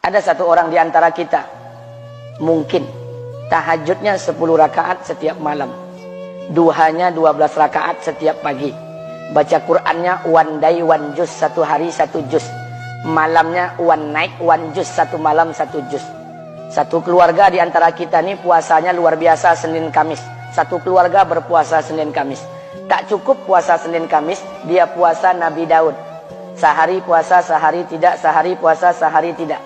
Ada satu orang di antara kita mungkin tahajudnya 10 rakaat setiap malam, duhanya 12 rakaat setiap pagi, baca Qur'annya one day one juz, satu hari satu juz, malamnya one night one juz, satu malam satu juz. Satu keluarga di antara kita nih puasanya luar biasa Senin Kamis. Satu keluarga berpuasa Senin Kamis. Tak cukup puasa Senin Kamis, dia puasa Nabi Daud. Sehari puasa, sehari tidak, sehari puasa, sehari tidak.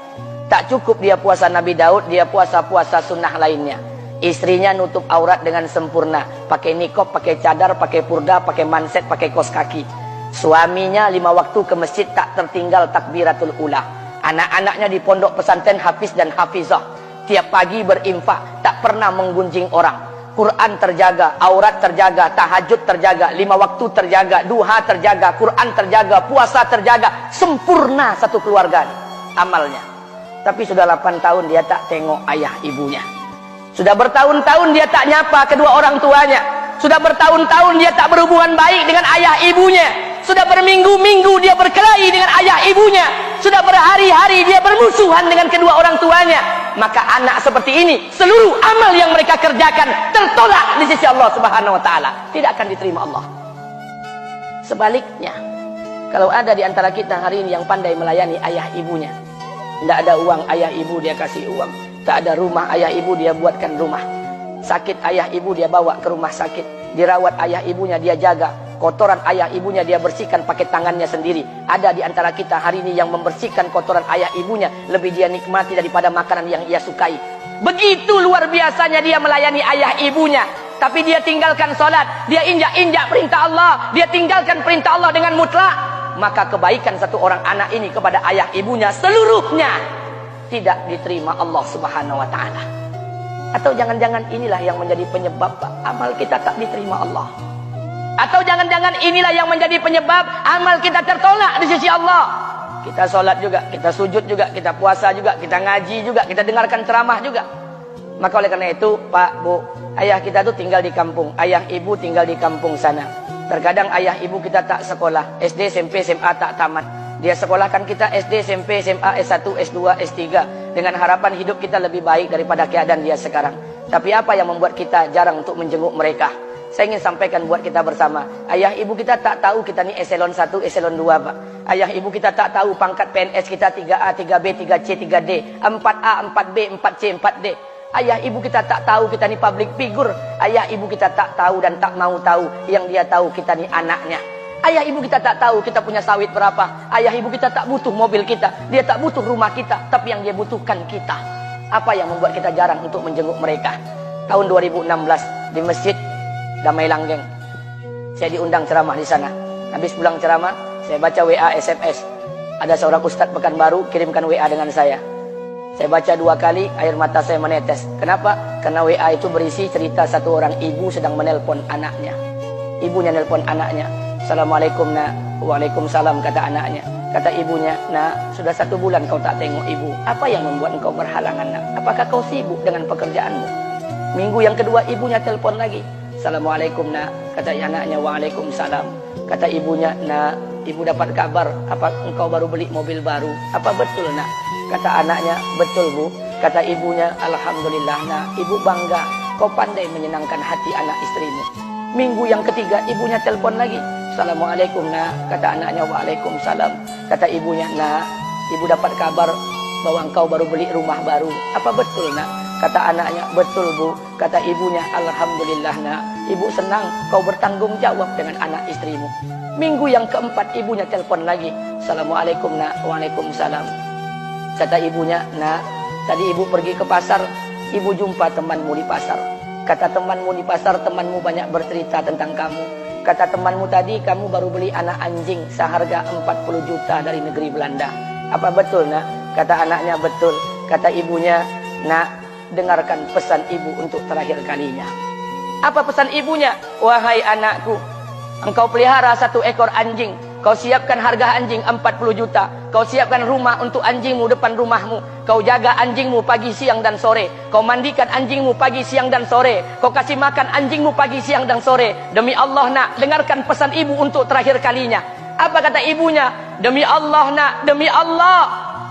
Tak cukup dia puasa Nabi Daud, dia puasa-puasa sunnah lainnya. Istrinya nutup aurat dengan sempurna, pakai nikob, pakai cadar, pakai purda, pakai manset, pakai kos kaki. Suaminya 5 waktu ke masjid tak tertinggal takbiratul ula. Anak-anaknya di pondok pesantren hafiz dan hafizah. Tiap pagi berinfak, tak pernah menggunjing orang. Quran terjaga, aurat terjaga, tahajud terjaga, 5 waktu terjaga, duha terjaga, Quran terjaga, puasa terjaga. Sempurna satu keluarga amalnya. Tapi sudah 8 tahun dia tak tengok ayah ibunya. Sudah bertahun-tahun dia tak nyapa kedua orang tuanya. Sudah bertahun-tahun dia tak berhubungan baik dengan ayah ibunya. Sudah berminggu-minggu dia berkelahi dengan ayah ibunya. Sudah berhari-hari dia bermusuhan dengan kedua orang tuanya. Maka anak seperti ini, seluruh amal yang mereka kerjakan tertolak di sisi Allah Subhanahu wa taala, tidak akan diterima Allah. Sebaliknya, kalau ada di antara kita hari ini yang pandai melayani ayah ibunya, tidak ada uang ayah ibu dia kasih uang, tak ada rumah ayah ibu dia buatkan rumah, sakit ayah ibu dia bawa ke rumah sakit, dirawat ayah ibunya dia jaga, kotoran ayah ibunya dia bersihkan pakai tangannya sendiri. Ada di antara kita hari ini yang membersihkan kotoran ayah ibunya lebih dia nikmati daripada makanan yang ia sukai. Begitu luar biasanya dia melayani ayah ibunya, tapi dia tinggalkan sholat, dia injak-injak perintah Allah, dia tinggalkan perintah Allah dengan mutlak. Maka kebaikan satu orang anak ini kepada ayah ibunya seluruhnya tidak diterima Allah Subhanahu wa taala. Atau jangan-jangan inilah yang menjadi penyebab amal kita tak diterima Allah. Atau jangan-jangan inilah yang menjadi penyebab amal kita tertolak di sisi Allah. Kita sholat juga, kita sujud juga, kita puasa juga, kita ngaji juga, kita dengarkan ceramah juga. Maka oleh karena itu, Pak, Bu, ayah kita tuh tinggal di kampung, ayah ibu tinggal di kampung sana. Terkadang ayah ibu kita tak sekolah, SD, SMP, SMA tak tamat. Dia sekolahkan kita SD, SMP, SMA, S1, S2, S3 dengan harapan hidup kita lebih baik daripada keadaan dia sekarang. Tapi apa yang membuat kita jarang untuk menjenguk mereka? Saya ingin sampaikan buat kita bersama. Ayah ibu kita tak tahu kita ni eselon 1, eselon 2, Pak. Ayah ibu kita tak tahu pangkat PNS kita 3A, 3B, 3C, 3D, 4A, 4B, 4C, 4D. Ayah ibu kita tak tahu kita ni public figure. Ayah ibu kita tak tahu dan tak mau tahu. Yang dia tahu kita ni anaknya. Ayah ibu kita tak tahu kita punya sawit berapa. Ayah ibu kita tak butuh mobil kita. Dia tak butuh rumah kita. Tapi yang dia butuhkan kita. Apa yang membuat kita jarang untuk menjenguk mereka? Tahun 2016 di Masjid Damai Langgeng, saya diundang ceramah di sana. Habis pulang ceramah, saya baca WA SMS. Ada seorang ustadz Pekanbaru kirimkan WA dengan saya. Saya baca 2 kali, air mata saya menetes. Kenapa? Karena WA itu berisi cerita satu orang ibu sedang menelpon anaknya. Ibunya nelpon anaknya. Assalamualaikum nak. Waalaikumsalam, kata anaknya. Kata ibunya, nak, sudah 1 bulan kau tak tengok ibu. Apa yang membuat engkau berhalangan, nak? Apakah kau sibuk dengan pekerjaanmu? Minggu yang kedua ibunya telpon lagi. Assalamualaikum nak. Kata anaknya, waalaikumsalam. Kata ibunya, nak, ibu dapat kabar apa engkau baru beli mobil baru. Apa betul nak? Kata anaknya, betul bu. Kata ibunya, alhamdulillah nak, ibu bangga. Kau pandai menyenangkan hati anak istrimu. Minggu yang ketiga ibunya telpon lagi. Assalamualaikum nak. Kata anaknya, waalaikumsalam. Kata ibunya, nak, ibu dapat kabar bahwa engkau baru beli rumah baru. Apa betul nak? Kata anaknya, betul bu. Kata ibunya, alhamdulillah nak, ibu senang kau bertanggung jawab dengan anak istrimu. Minggu yang keempat ibunya telpon lagi. Assalamualaikum nak. Waalaikumsalam. Kata ibunya, nak, tadi ibu pergi ke pasar, ibu jumpa temanmu di pasar. Kata temanmu di pasar, temanmu banyak bercerita tentang kamu. Kata temanmu tadi, kamu baru beli anak anjing seharga 40 juta dari negeri Belanda. Apa betul nak? Kata anaknya, betul. Kata ibunya, nak, dengarkan pesan ibu untuk terakhir kalinya. Apa pesan ibunya? Wahai anakku, engkau pelihara 1 ekor anjing. Kau siapkan harga anjing 40 juta. Kau siapkan rumah untuk anjingmu depan rumahmu. Kau jaga anjingmu pagi, siang, dan sore. Kau mandikan anjingmu pagi, siang, dan sore. Kau kasih makan anjingmu pagi, siang, dan sore. Demi Allah nak, dengarkan pesan ibu untuk terakhir kalinya. Apa kata ibunya? Demi Allah nak, demi Allah,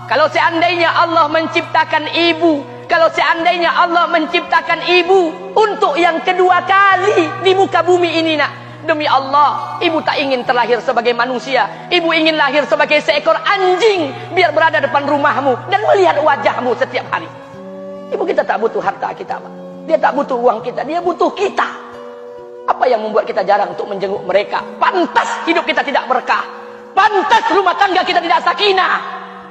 Kalau seandainya Allah menciptakan ibu, kalau seandainya Allah menciptakan ibu untuk yang kedua kali di muka bumi ini nak, demi Allah, ibu tak ingin terlahir sebagai manusia. Ibu ingin lahir sebagai seekor anjing, biar berada depan rumahmu dan melihat wajahmu setiap hari. Ibu kita tak butuh harta kita, Pak. Dia tak butuh uang kita, dia butuh kita. Apa yang membuat kita jarang untuk menjenguk mereka? Pantas hidup kita tidak berkah, pantas rumah tangga kita tidak sakinah,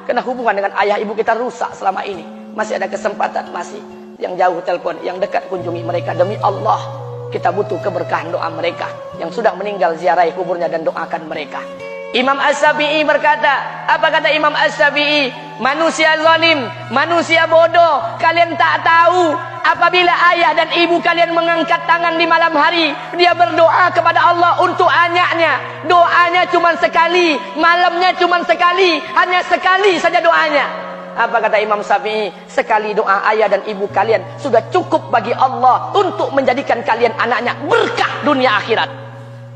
karena hubungan dengan ayah ibu kita rusak selama ini. Masih ada kesempatan, masih yang jauh telepon, yang dekat kunjungi mereka. Demi Allah, kita butuh keberkahan doa mereka. Yang sudah meninggal, ziarahi kuburnya dan doakan mereka. Imam As-Syafi'i berkata, apa kata Imam As-Syafi'i? Manusia zalim, manusia bodoh, kalian tak tahu apabila ayah dan ibu kalian mengangkat tangan di malam hari, dia berdoa kepada Allah untuk anaknya. Doanya cuma sekali, malamnya cuma sekali, hanya sekali saja doanya. Apa kata Imam Syafi'i? Sekali doa ayah dan ibu kalian sudah cukup bagi Allah untuk menjadikan kalian anaknya berkah dunia akhirat.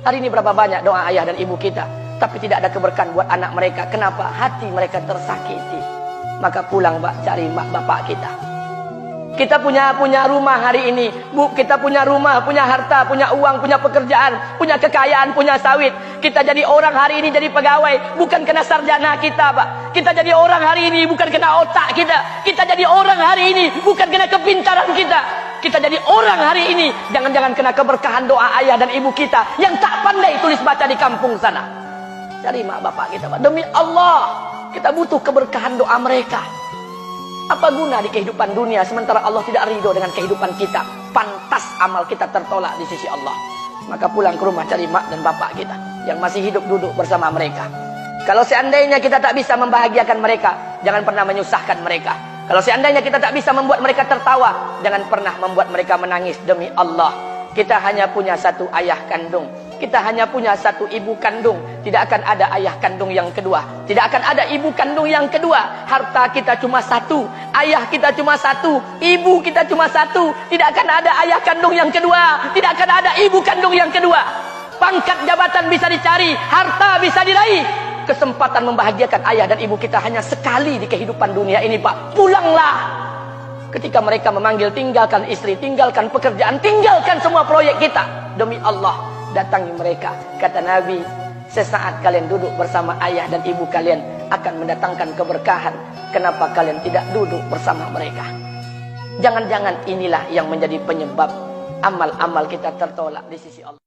Hari ini berapa banyak doa ayah dan ibu kita, tapi tidak ada keberkahan buat anak mereka. Kenapa? Hati mereka tersakiti. Maka pulang, Pak, cari mak bapak kita. Kita punya rumah hari ini, Bu, kita punya rumah, punya harta, punya uang, punya pekerjaan, punya kekayaan, punya sawit. Kita jadi orang hari ini, jadi pegawai, bukan kena sarjana kita, Pak. Kita jadi orang hari ini bukan kena otak kita. Kita jadi orang hari ini bukan kena kepintaran kita. Kita jadi orang hari ini jangan-jangan kena keberkahan doa ayah dan ibu kita yang tak pandai tulis baca di kampung sana. Cari mak bapak kita, Pak. Demi Allah, kita butuh keberkahan doa mereka. Apa guna di kehidupan dunia sementara Allah tidak ridho dengan kehidupan kita? Pantas amal kita tertolak di sisi Allah. Maka pulang ke rumah, cari mak dan bapak kita yang masih hidup, duduk bersama mereka. Kalau seandainya kita tak bisa membahagiakan mereka, jangan pernah menyusahkan mereka. Kalau seandainya kita tak bisa membuat mereka tertawa, jangan pernah membuat mereka menangis. Demi Allah, kita hanya punya satu ayah kandung, kita hanya punya satu ibu kandung. Tidak akan ada ayah kandung yang kedua, tidak akan ada ibu kandung yang kedua. Harta kita cuma satu, ayah kita cuma satu, ibu kita cuma satu. Tidak akan ada ayah kandung yang kedua, tidak akan ada ibu kandung yang kedua. Pangkat jabatan bisa dicari, harta bisa diraih, kesempatan membahagiakan ayah dan ibu kita hanya sekali di kehidupan dunia ini, Pak. Pulanglah. Ketika mereka memanggil, tinggalkan istri, tinggalkan pekerjaan, tinggalkan semua proyek kita. Demi Allah, datangi mereka. Kata Nabi, sesaat kalian duduk bersama ayah dan ibu kalian akan mendatangkan keberkahan. Kenapa kalian tidak duduk bersama mereka? Jangan-jangan inilah yang menjadi penyebab amal-amal kita tertolak di sisi Allah.